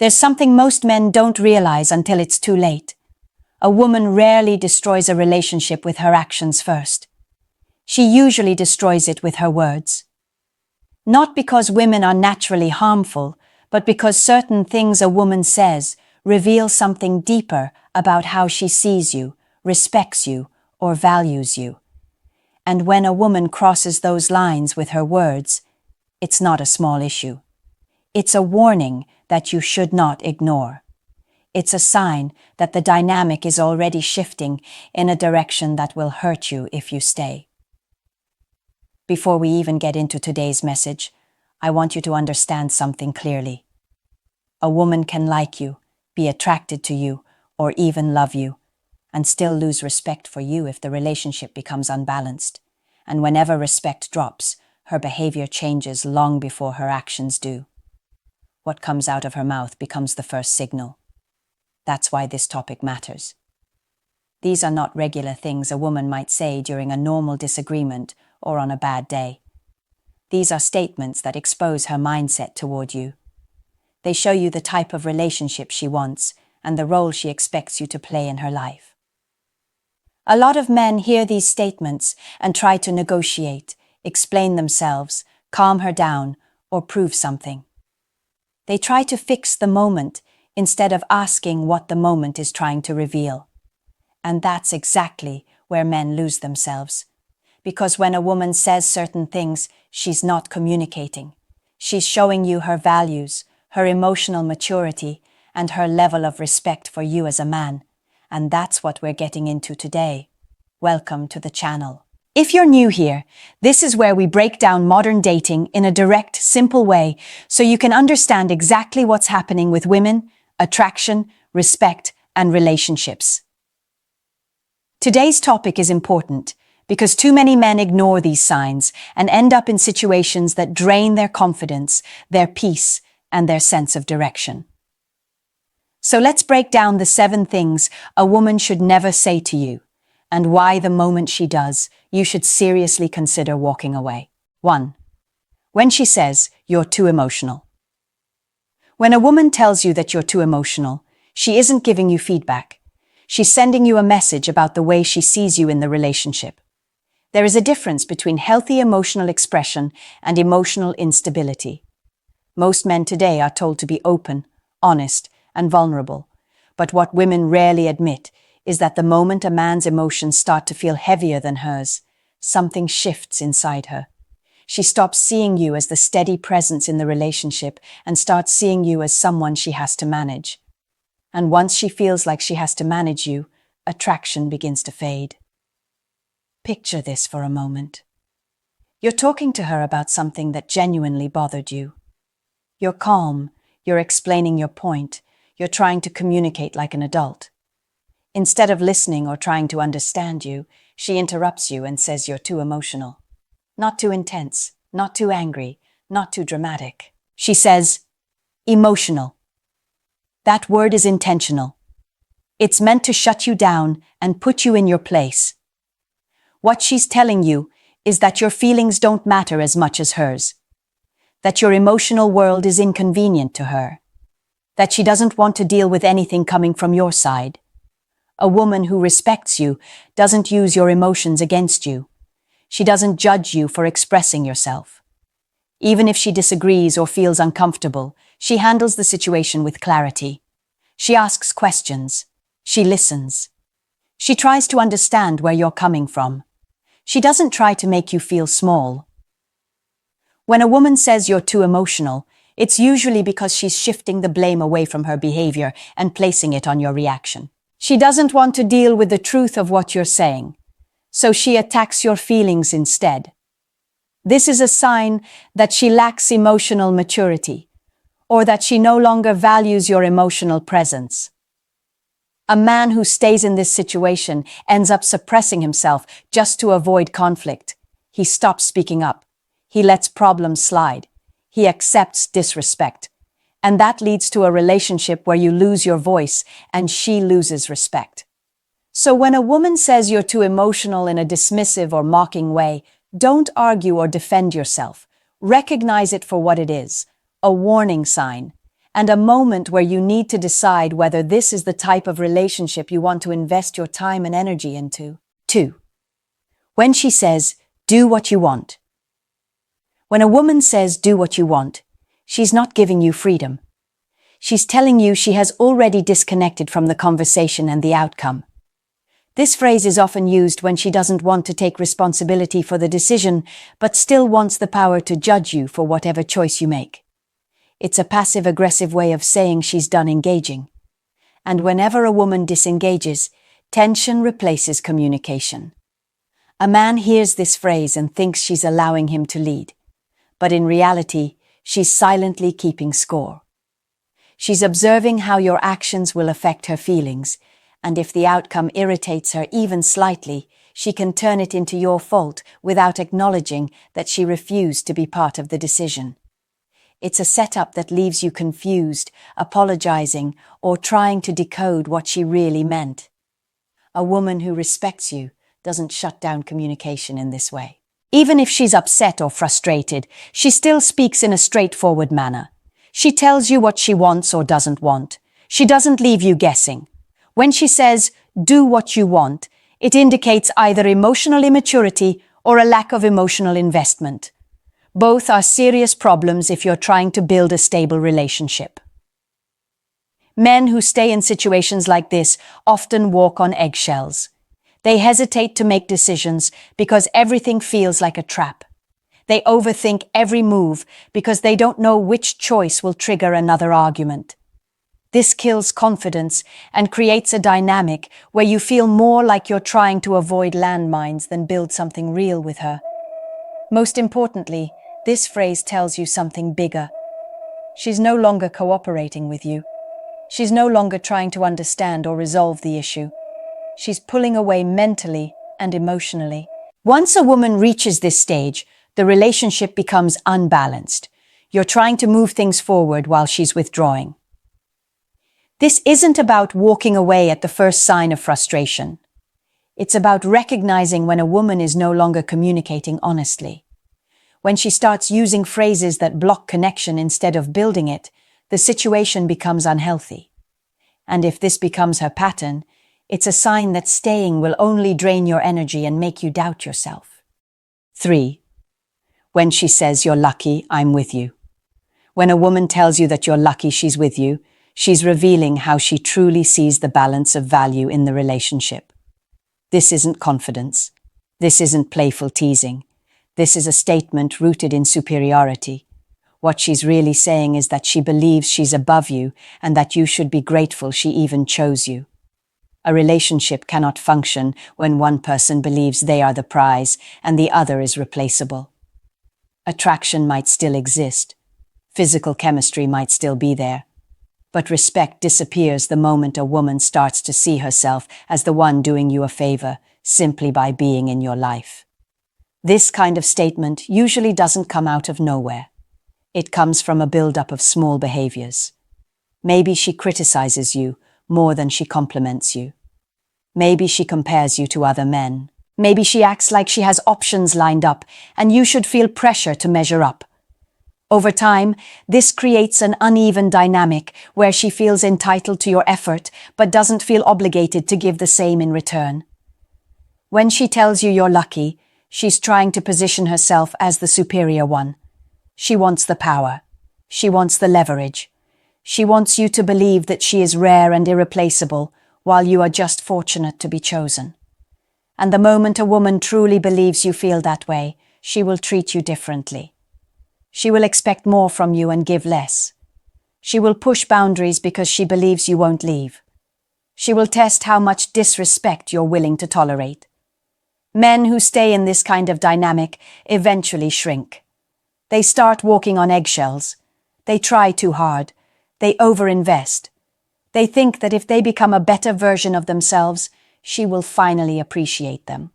There's something most men don't realize until it's too late. A woman rarely destroys a relationship with her actions first. She usually destroys it with her words. Not because women are naturally harmful, but because certain things a woman says reveal something deeper about how she sees you, respects you, or values you. And when a woman crosses those lines with her words, it's not a small issue. It's a warning that you should not ignore. It's a sign that the dynamic is already shifting in a direction that will hurt you if you stay. Before we even get into today's message, I want you to understand something clearly. A woman can like you, be attracted to you, or even love you, and still lose respect for you if the relationship becomes unbalanced. And whenever respect drops, her behavior changes long before her actions do. What comes out of her mouth becomes the first signal. That's why this topic matters. These are not regular things a woman might say during a normal disagreement or on a bad day. These are statements that expose her mindset toward you. They show you the type of relationship she wants and the role she expects you to play in her life. A lot of men hear these statements and try to negotiate, explain themselves, calm her down, or prove something. They try to fix the moment instead of asking what the moment is trying to reveal. And that's exactly where men lose themselves. Because when a woman says certain things, she's not communicating. She's showing you her values, her emotional maturity, and her level of respect for you as a man. And that's what we're getting into today. Welcome to the channel. If you're new here, this is where we break down modern dating in a direct, simple way so you can understand exactly what's happening with women, attraction, respect, and relationships. Today's topic is important because too many men ignore these signs and end up in situations that drain their confidence, their peace, and their sense of direction. So let's break down the 7 things a woman should never say to you, and why the moment she does, you should seriously consider walking away. 1. When she says, "You're too emotional." When a woman tells you that you're too emotional, she isn't giving you feedback. She's sending you a message about the way she sees you in the relationship. There is a difference between healthy emotional expression and emotional instability. Most men today are told to be open, honest, and vulnerable, but what women rarely admit is that the moment a man's emotions start to feel heavier than hers, something shifts inside her. She stops seeing you as the steady presence in the relationship and starts seeing you as someone she has to manage. And once she feels like she has to manage you, attraction begins to fade. Picture this for a moment. You're talking to her about something that genuinely bothered you. You're calm, you're explaining your point, you're trying to communicate like an adult. Instead of listening or trying to understand you, she interrupts you and says you're too emotional. Not too intense, not too angry, not too dramatic. She says, emotional. That word is intentional. It's meant to shut you down and put you in your place. What she's telling you is that your feelings don't matter as much as hers. That your emotional world is inconvenient to her. That she doesn't want to deal with anything coming from your side. A woman who respects you doesn't use your emotions against you. She doesn't judge you for expressing yourself. Even if she disagrees or feels uncomfortable, she handles the situation with clarity. She asks questions. She listens. She tries to understand where you're coming from. She doesn't try to make you feel small. When a woman says you're too emotional, it's usually because she's shifting the blame away from her behavior and placing it on your reaction. She doesn't want to deal with the truth of what you're saying, so she attacks your feelings instead. This is a sign that she lacks emotional maturity, or that she no longer values your emotional presence. A man who stays in this situation ends up suppressing himself just to avoid conflict. He stops speaking up. He lets problems slide. He accepts disrespect. And that leads to a relationship where you lose your voice and she loses respect. So when a woman says you're too emotional in a dismissive or mocking way, don't argue or defend yourself. Recognize it for what it is, a warning sign, and a moment where you need to decide whether this is the type of relationship you want to invest your time and energy into. 2. When she says, do what you want. When a woman says, do what you want, she's not giving you freedom. She's telling you she has already disconnected from the conversation and the outcome. This phrase is often used when she doesn't want to take responsibility for the decision, but still wants the power to judge you for whatever choice you make. It's a passive-aggressive way of saying she's done engaging. And whenever a woman disengages, tension replaces communication. A man hears this phrase and thinks she's allowing him to lead. But in reality, she's silently keeping score. She's observing how your actions will affect her feelings, and if the outcome irritates her even slightly, she can turn it into your fault without acknowledging that she refused to be part of the decision. It's a setup that leaves you confused, apologizing, or trying to decode what she really meant. A woman who respects you doesn't shut down communication in this way. Even if she's upset or frustrated, she still speaks in a straightforward manner. She tells you what she wants or doesn't want. She doesn't leave you guessing. When she says, do what you want, it indicates either emotional immaturity or a lack of emotional investment. Both are serious problems if you're trying to build a stable relationship. Men who stay in situations like this often walk on eggshells. They hesitate to make decisions because everything feels like a trap. They overthink every move because they don't know which choice will trigger another argument. This kills confidence and creates a dynamic where you feel more like you're trying to avoid landmines than build something real with her. Most importantly, this phrase tells you something bigger. She's no longer cooperating with you. She's no longer trying to understand or resolve the issue. She's pulling away mentally and emotionally. Once a woman reaches this stage, the relationship becomes unbalanced. You're trying to move things forward while she's withdrawing. This isn't about walking away at the first sign of frustration. It's about recognizing when a woman is no longer communicating honestly. When she starts using phrases that block connection instead of building it, the situation becomes unhealthy. And if this becomes her pattern, it's a sign that staying will only drain your energy and make you doubt yourself. 3. When she says, you're lucky, I'm with you. When a woman tells you that you're lucky she's with you, she's revealing how she truly sees the balance of value in the relationship. This isn't confidence. This isn't playful teasing. This is a statement rooted in superiority. What she's really saying is that she believes she's above you and that you should be grateful she even chose you. A relationship cannot function when one person believes they are the prize and the other is replaceable. Attraction might still exist. Physical chemistry might still be there. But respect disappears the moment a woman starts to see herself as the one doing you a favor simply by being in your life. This kind of statement usually doesn't come out of nowhere. It comes from a build-up of small behaviors. Maybe she criticizes you more than she compliments you. Maybe she compares you to other men. Maybe she acts like she has options lined up and you should feel pressure to measure up. Over time, this creates an uneven dynamic where she feels entitled to your effort but doesn't feel obligated to give the same in return. When she tells you you're lucky, she's trying to position herself as the superior one. She wants the power. She wants the leverage. She wants you to believe that she is rare and irreplaceable, while you are just fortunate to be chosen. And the moment a woman truly believes you feel that way, she will treat you differently. She will expect more from you and give less. She will push boundaries because she believes you won't leave. She will test how much disrespect you're willing to tolerate. Men who stay in this kind of dynamic eventually shrink. They start walking on eggshells. They try too hard. They overinvest. They think that if they become a better version of themselves, she will finally appreciate them.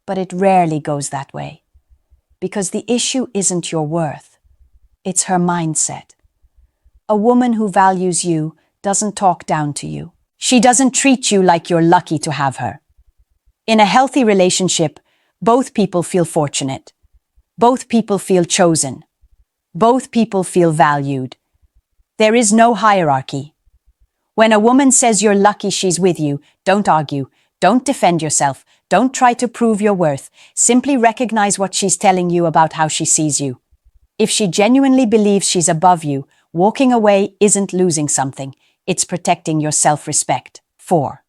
But it rarely goes that way. Because the issue isn't your worth. It's her mindset. A woman who values you doesn't talk down to you. She doesn't treat you like you're lucky to have her. In a healthy relationship, both people feel fortunate. Both people feel chosen. Both people feel valued. There is no hierarchy. When a woman says you're lucky she's with you, don't argue, don't defend yourself, don't try to prove your worth. Simply recognize what she's telling you about how she sees you. If she genuinely believes she's above you, walking away isn't losing something, it's protecting your self-respect. 4.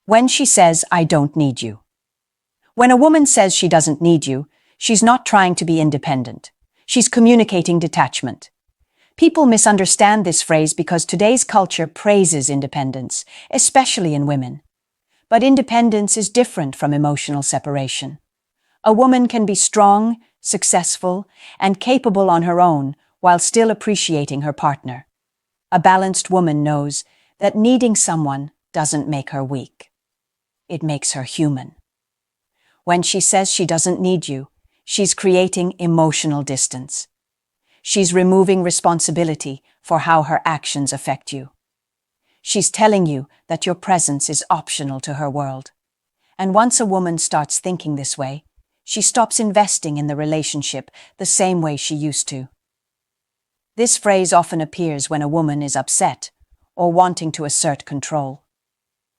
When she says, I don't need you. When a woman says she doesn't need you, she's not trying to be independent. She's communicating detachment. People misunderstand this phrase because today's culture praises independence, especially in women. But independence is different from emotional separation. A woman can be strong, successful, and capable on her own while still appreciating her partner. A balanced woman knows that needing someone doesn't make her weak. It makes her human. When she says she doesn't need you, she's creating emotional distance. She's removing responsibility for how her actions affect you. She's telling you that your presence is optional to her world. And once a woman starts thinking this way, she stops investing in the relationship the same way she used to. This phrase often appears when a woman is upset or wanting to assert control.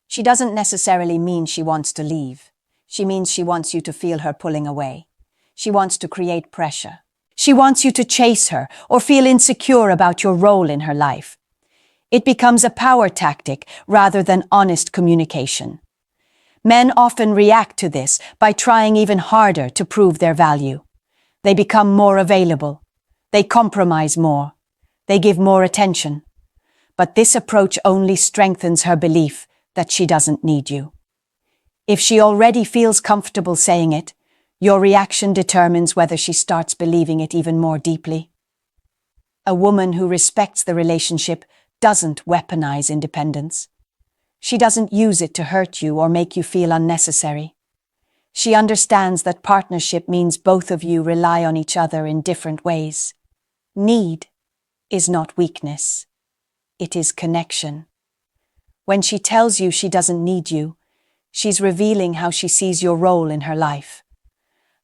She doesn't necessarily mean she wants to leave. She means she wants you to feel her pulling away. She wants to create pressure. She wants you to chase her or feel insecure about your role in her life. It becomes a power tactic rather than honest communication. Men often react to this by trying even harder to prove their value. They become more available. They compromise more. They give more attention. But this approach only strengthens her belief that she doesn't need you. If she already feels comfortable saying it, your reaction determines whether she starts believing it even more deeply. A woman who respects the relationship doesn't weaponize independence. She doesn't use it to hurt you or make you feel unnecessary. She understands that partnership means both of you rely on each other in different ways. Need is not weakness. It is connection. When she tells you she doesn't need you, she's revealing how she sees your role in her life.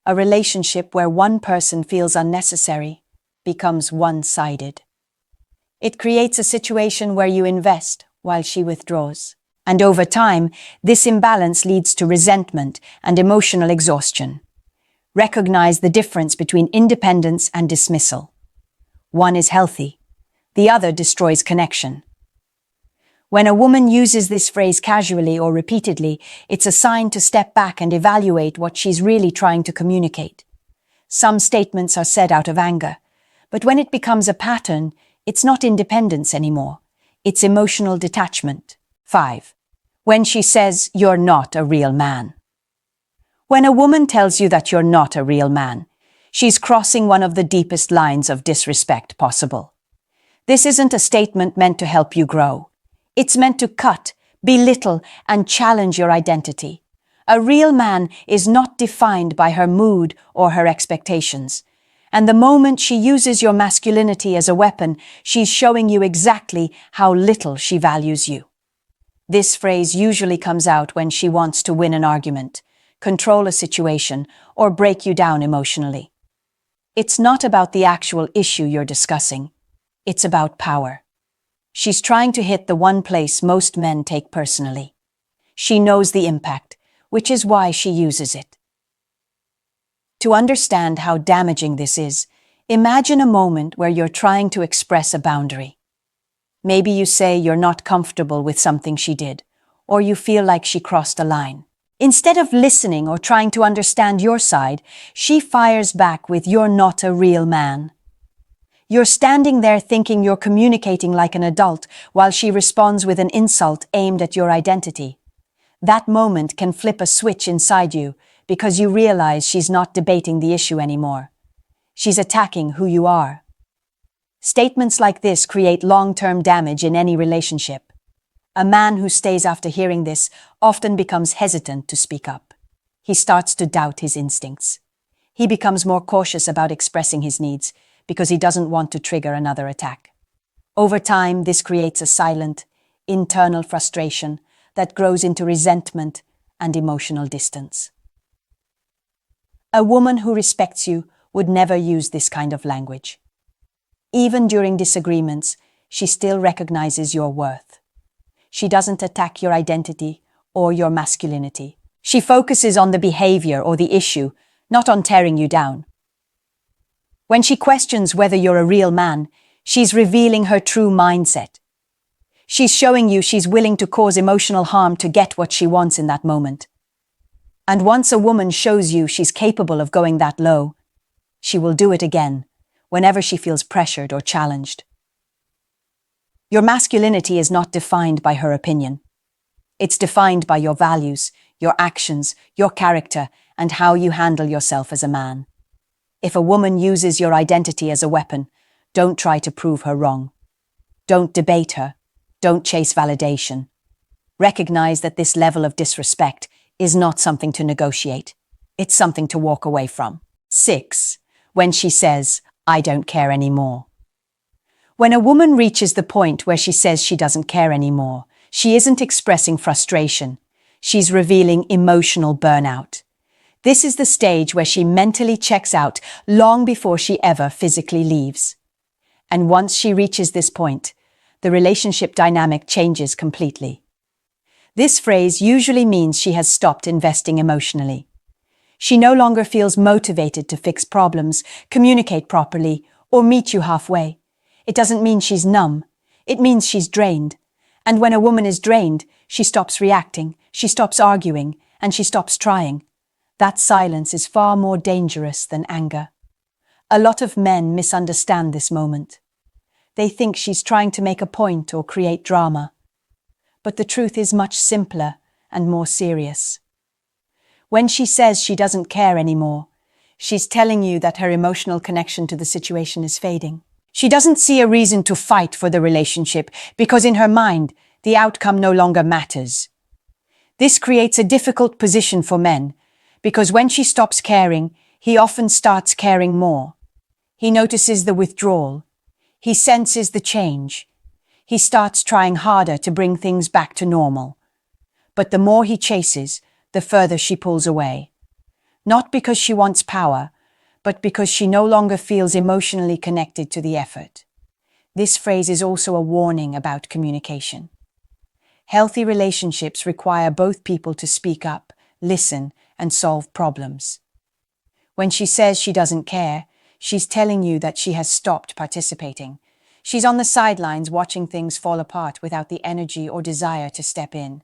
A relationship where one person feels unnecessary becomes one-sided. It creates a situation where you invest while she withdraws. And over time, this imbalance leads to resentment and emotional exhaustion. Recognize the difference between independence and dismissal. One is healthy, the other destroys connection. When a woman uses this phrase casually or repeatedly, it's a sign to step back and evaluate what she's really trying to communicate. Some statements are said out of anger, but when it becomes a pattern, it's not independence anymore. It's emotional detachment. 5. When she says, you're not a real man. When a woman tells you that you're not a real man, she's crossing one of the deepest lines of disrespect possible. This isn't a statement meant to help you grow. It's meant to cut, belittle, and challenge your identity. A real man is not defined by her mood or her expectations. And the moment she uses your masculinity as a weapon, she's showing you exactly how little she values you. This phrase usually comes out when she wants to win an argument, control a situation, or break you down emotionally. It's not about the actual issue you're discussing. It's about power. She's trying to hit the one place most men take personally. She knows the impact, which is why she uses it. To understand how damaging this is, imagine a moment where you're trying to express a boundary. Maybe you say you're not comfortable with something she did, or you feel like she crossed a line. Instead of listening or trying to understand your side, she fires back with "you're not a real man." You're standing there thinking you're communicating like an adult while she responds with an insult aimed at your identity. That moment can flip a switch inside you because you realize she's not debating the issue anymore. She's attacking who you are. Statements like this create long-term damage in any relationship. A man who stays after hearing this often becomes hesitant to speak up. He starts to doubt his instincts. He becomes more cautious about expressing his needs because he doesn't want to trigger another attack. Over time, this creates a silent, internal frustration that grows into resentment and emotional distance. A woman who respects you would never use this kind of language. Even during disagreements, she still recognizes your worth. She doesn't attack your identity or your masculinity. She focuses on the behavior or the issue, not on tearing you down. When she questions whether you're a real man, she's revealing her true mindset. She's showing you she's willing to cause emotional harm to get what she wants in that moment. And once a woman shows you she's capable of going that low, she will do it again, whenever she feels pressured or challenged. Your masculinity is not defined by her opinion. It's defined by your values, your actions, your character, and how you handle yourself as a man. If a woman uses your identity as a weapon, don't try to prove her wrong. Don't debate her. Don't chase validation. Recognize that this level of disrespect is not something to negotiate. It's something to walk away from. 6. When she says, "I don't care anymore." When a woman reaches the point where she says she doesn't care anymore, she isn't expressing frustration. She's revealing emotional burnout. This is the stage where she mentally checks out long before she ever physically leaves. And once she reaches this point, the relationship dynamic changes completely. This phrase usually means she has stopped investing emotionally. She no longer feels motivated to fix problems, communicate properly, or meet you halfway. It doesn't mean she's numb. It means she's drained. And when a woman is drained, she stops reacting, she stops arguing, and she stops trying. That silence is far more dangerous than anger. A lot of men misunderstand this moment. They think she's trying to make a point or create drama. But the truth is much simpler and more serious. When she says she doesn't care anymore, she's telling you that her emotional connection to the situation is fading. She doesn't see a reason to fight for the relationship because in her mind, the outcome no longer matters. This creates a difficult position for men because when she stops caring, he often starts caring more. He notices the withdrawal. He senses the change. He starts trying harder to bring things back to normal. But the more he chases, the further she pulls away. Not because she wants power, but because she no longer feels emotionally connected to the effort. This phrase is also a warning about communication. Healthy relationships require both people to speak up, listen, and solve problems. When she says she doesn't care, she's telling you that she has stopped participating. She's on the sidelines watching things fall apart without the energy or desire to step in.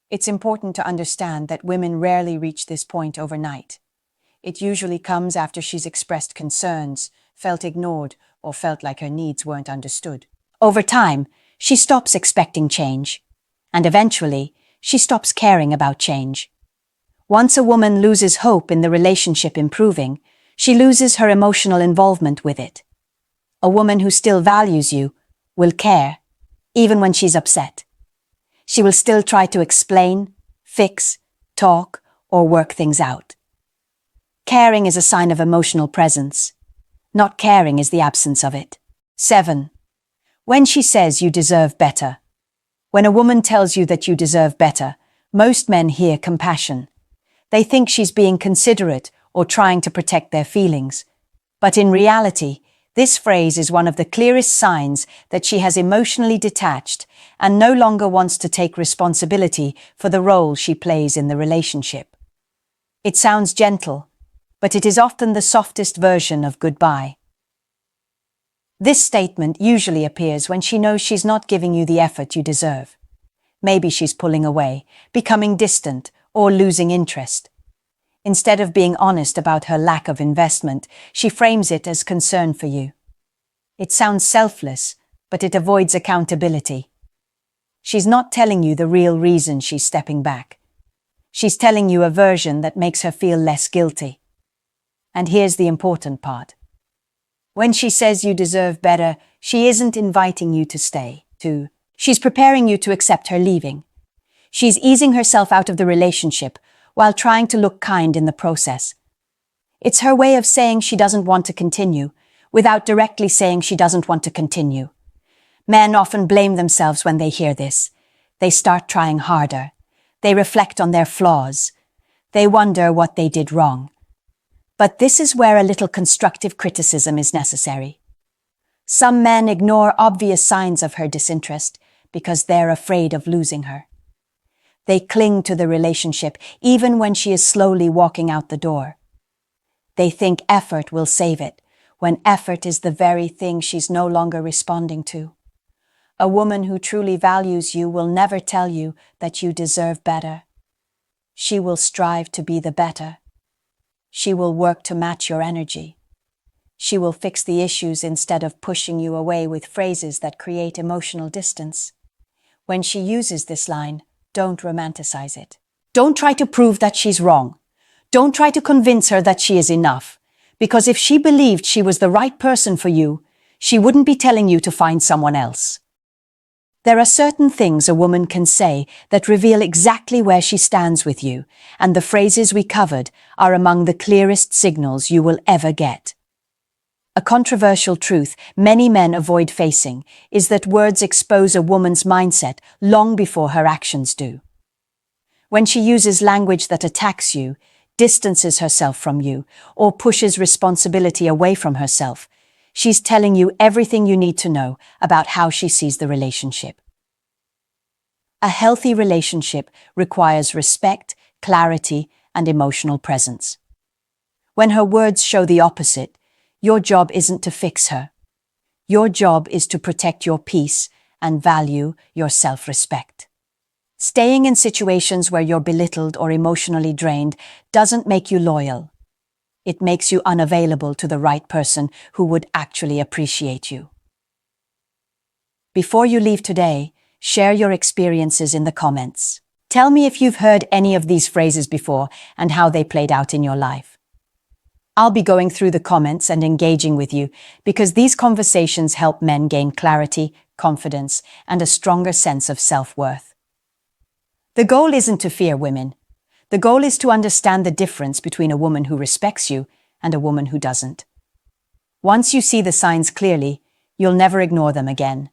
It's important to understand that women rarely reach this point overnight. It usually comes after she's expressed concerns, felt ignored, or felt like her needs weren't understood. Over time, she stops expecting change, and eventually, she stops caring about change. Once a woman loses hope in the relationship improving, she loses her emotional involvement with it. A woman who still values you will care, even when she's upset. She will still try to explain, fix, talk, or work things out. Caring is a sign of emotional presence. Not caring is the absence of it. 7. When she says you deserve better. When a woman tells you that you deserve better, most men hear compassion. They think she's being considerate or trying to protect their feelings. But in reality, this phrase is one of the clearest signs that she has emotionally detached and no longer wants to take responsibility for the role she plays in the relationship. It sounds gentle, but it is often the softest version of goodbye. This statement usually appears when she knows she's not giving you the effort you deserve. Maybe she's pulling away, becoming distant, or losing interest. Instead of being honest about her lack of investment, she frames it as concern for you. It sounds selfless, but it avoids accountability. She's not telling you the real reason she's stepping back. She's telling you a version that makes her feel less guilty. And here's the important part. When she says you deserve better, she isn't inviting you to stay. She's preparing you to accept her leaving. She's easing herself out of the relationship while trying to look kind in the process. It's her way of saying she doesn't want to continue, without directly saying she doesn't want to continue. Men often blame themselves when they hear this. They start trying harder. They reflect on their flaws. They wonder what they did wrong. But this is where a little constructive criticism is necessary. Some men ignore obvious signs of her disinterest because they're afraid of losing her. They cling to the relationship even when she is slowly walking out the door. They think effort will save it, when effort is the very thing she's no longer responding to. A woman who truly values you will never tell you that you deserve better. She will strive to be the better. She will work to match your energy. She will fix the issues instead of pushing you away with phrases that create emotional distance. When she uses this line, don't romanticize it. Don't try to prove that she's wrong. Don't try to convince her that she is enough, because if she believed she was the right person for you, she wouldn't be telling you to find someone else. There are certain things a woman can say that reveal exactly where she stands with you, and the phrases we covered are among the clearest signals you will ever get. A controversial truth many men avoid facing is that words expose a woman's mindset long before her actions do. When she uses language that attacks you, distances herself from you, or pushes responsibility away from herself, she's telling you everything you need to know about how she sees the relationship. A healthy relationship requires respect, clarity, and emotional presence. When her words show the opposite, your job isn't to fix her. Your job is to protect your peace and value your self-respect. Staying in situations where you're belittled or emotionally drained doesn't make you loyal. It makes you unavailable to the right person who would actually appreciate you. Before you leave today, share your experiences in the comments. Tell me if you've heard any of these phrases before and how they played out in your life. I'll be going through the comments and engaging with you because these conversations help men gain clarity, confidence, and a stronger sense of self-worth. The goal isn't to fear women. The goal is to understand the difference between a woman who respects you and a woman who doesn't. Once you see the signs clearly, you'll never ignore them again.